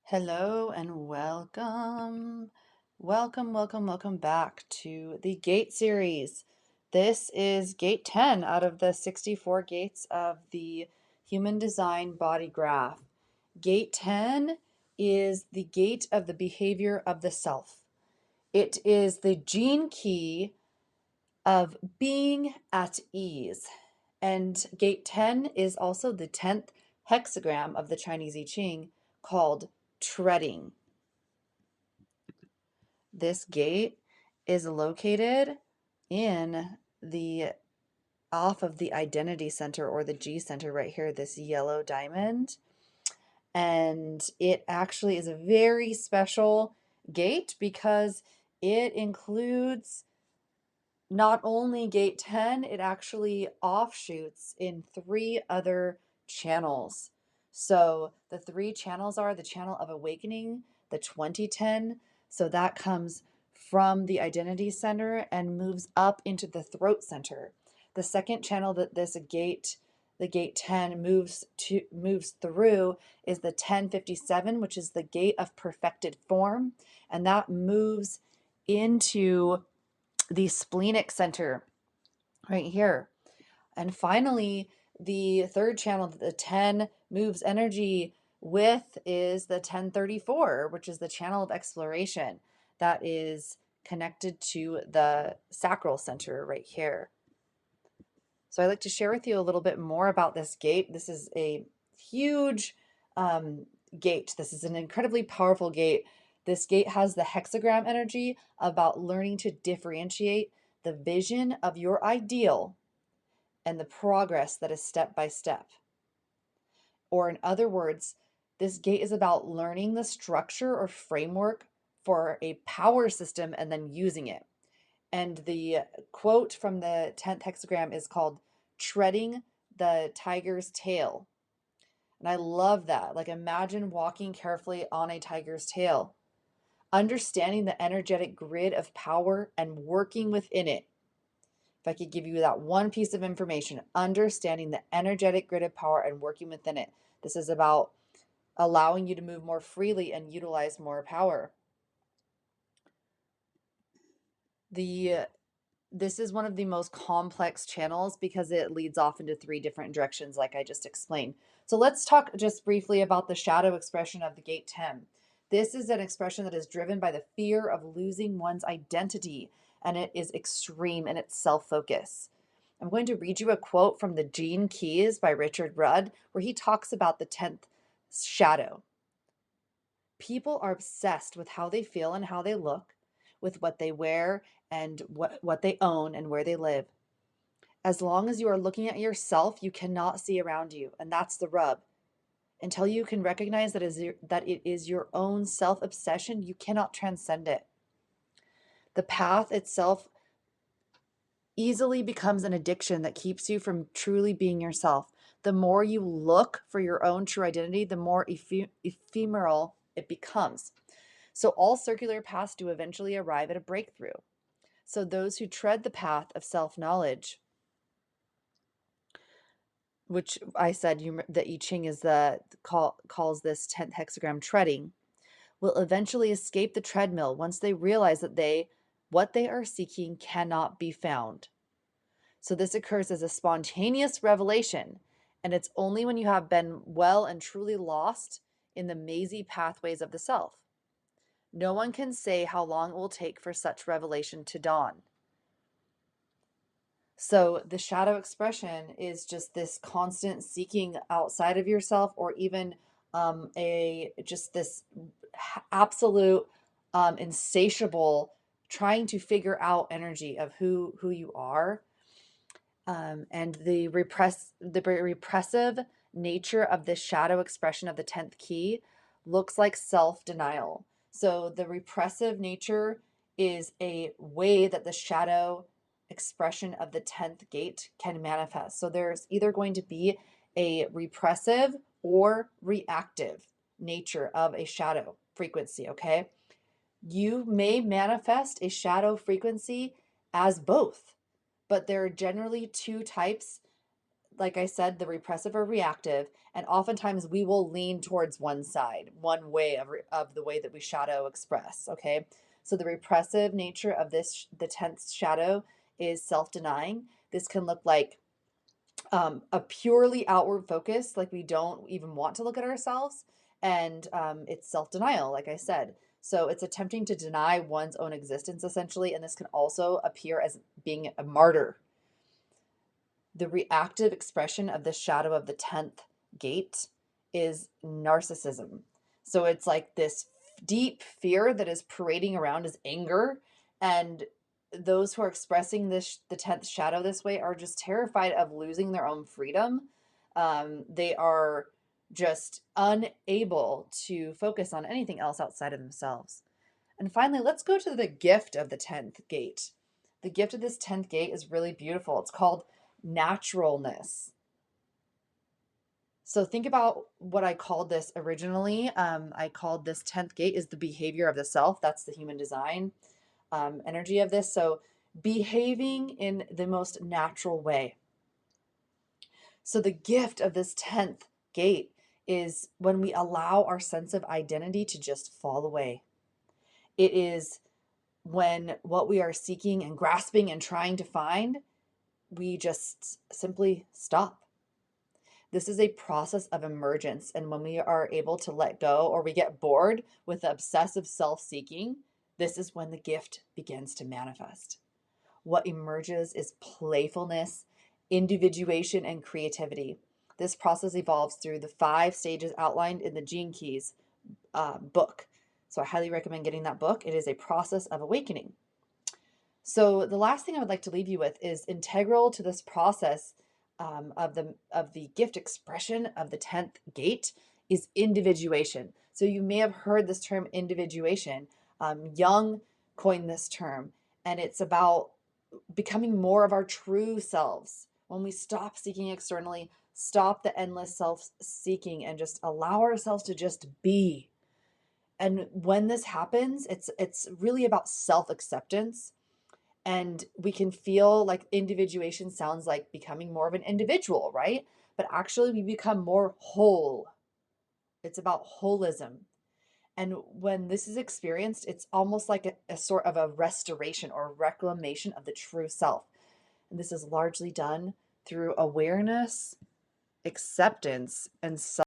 Hello and welcome. Welcome back to the Gate series. This is Gate 10 out of the 64 gates of the Human Design Body Graph. Gate 10 is the gate of the behavior of the self. It is the gene key of being at ease. And gate 10 is also the 10th hexagram of the Chinese I Ching called treading. This gate is located in the off of the identity center or the G center right here, this yellow diamond. And it actually is a very special gate because it includes not only gate 10, it actually offshoots in 3 other channels. So the 3 channels are the channel of awakening, the 2010. So that comes from the identity center and moves up into the throat center. The second channel that this gate, the gate 10 moves through is the 1057, which is the gate of perfected form, and that moves into the splenic center right here. And finally, the third channel that the 10 moves energy with is the 1034, which is the channel of exploration that is connected to the sacral center right here. So I'd like to share with you a little bit more about this gate. This is a huge gate. This is an incredibly powerful gate. This gate has the hexagram energy about learning to differentiate the vision of your ideal and the progress that is step by step. Or in other words, this gate is about learning the structure or framework for a power system and then using it. And the quote from the 10th hexagram is called treading the tiger's tail. And I love that. Like, imagine walking carefully on a tiger's tail, understanding the energetic grid of power and working within it. If I could give you that one piece of information, understanding the energetic grid of power and working within it. This is about allowing you to move more freely and utilize more power. This is one of the most complex channels because it leads off into 3 different directions, like I just explained. So let's talk just briefly about the shadow expression of the gate 10. This is an expression that is driven by the fear of losing one's identity, and it is extreme in its self-focus. I'm going to read you a quote from the Gene Keys by Richard Rudd, where he talks about the 10th shadow. People are obsessed with how they feel and how they look, with what they wear and what they own and where they live. As long as you are looking at yourself, you cannot see around you, and that's the rub. Until you can recognize that it is your own self-obsession, you cannot transcend it. The path itself easily becomes an addiction that keeps you from truly being yourself. The more you look for your own true identity, the more ephemeral it becomes. So all circular paths do eventually arrive at a breakthrough. So those who tread the path of self-knowledge, which I said the I Ching is calls this 10th hexagram treading, will eventually escape the treadmill once they realize that what they are seeking cannot be found. So this occurs as a spontaneous revelation, and it's only when you have been well and truly lost in the mazy pathways of the self. No one can say how long it will take for such revelation to dawn. So the shadow expression is just this constant seeking outside of yourself, or even just this absolute insatiable trying to figure out energy of who you are, and the repressive nature of this shadow expression of the 10th key looks like self-denial. So the repressive nature is a way that the shadow expression of the 10th gate can manifest. So there's either going to be a repressive or reactive nature of a shadow frequency, okay? You may manifest a shadow frequency as both, but there are generally 2 types like I said, the repressive or reactive, and oftentimes we will lean towards one side, one way of the way that we shadow express, okay? So the repressive nature of this, the 10th shadow, is self-denying. This can look like a purely outward focus, like we don't even want to look at ourselves, and it's self-denial, like I said. So it's attempting to deny one's own existence, essentially, and this can also appear as being a martyr. The reactive expression of the shadow of the 10th gate is narcissism. So it's like this deep fear that is parading around as anger. And those who are expressing this, the 10th shadow this way, are just terrified of losing their own freedom. They are just unable to focus on anything else outside of themselves. And finally, let's go to the gift of the 10th gate. The gift of this 10th gate is really beautiful. It's called naturalness. So think about what I called this originally. I called this 10th gate is the behavior of the self. That's the human design energy of this. So behaving in the most natural way. So the gift of this 10th gate is when we allow our sense of identity to just fall away. It is when what we are seeking and grasping and trying to find, we just simply stop. This is a process of emergence. And when we are able to let go or we get bored with obsessive self seeking, this is when the gift begins to manifest. What emerges is playfulness, individuation, and creativity. This process evolves through the 5 stages outlined in the Gene Keys book. So I highly recommend getting that book. It is a process of awakening. So the last thing I would like to leave you with is integral to this process of the gift expression of the 10th gate is individuation. So you may have heard this term individuation. Jung coined this term, and it's about becoming more of our true selves. When we stop seeking externally, stop the endless self-seeking, and just allow ourselves to just be. And when this happens, it's really about self-acceptance. And we can feel like individuation sounds like becoming more of an individual, right? But actually, we become more whole. It's about holism. And when this is experienced, it's almost like a sort of a restoration or reclamation of the true self. And this is largely done through awareness, acceptance, and self.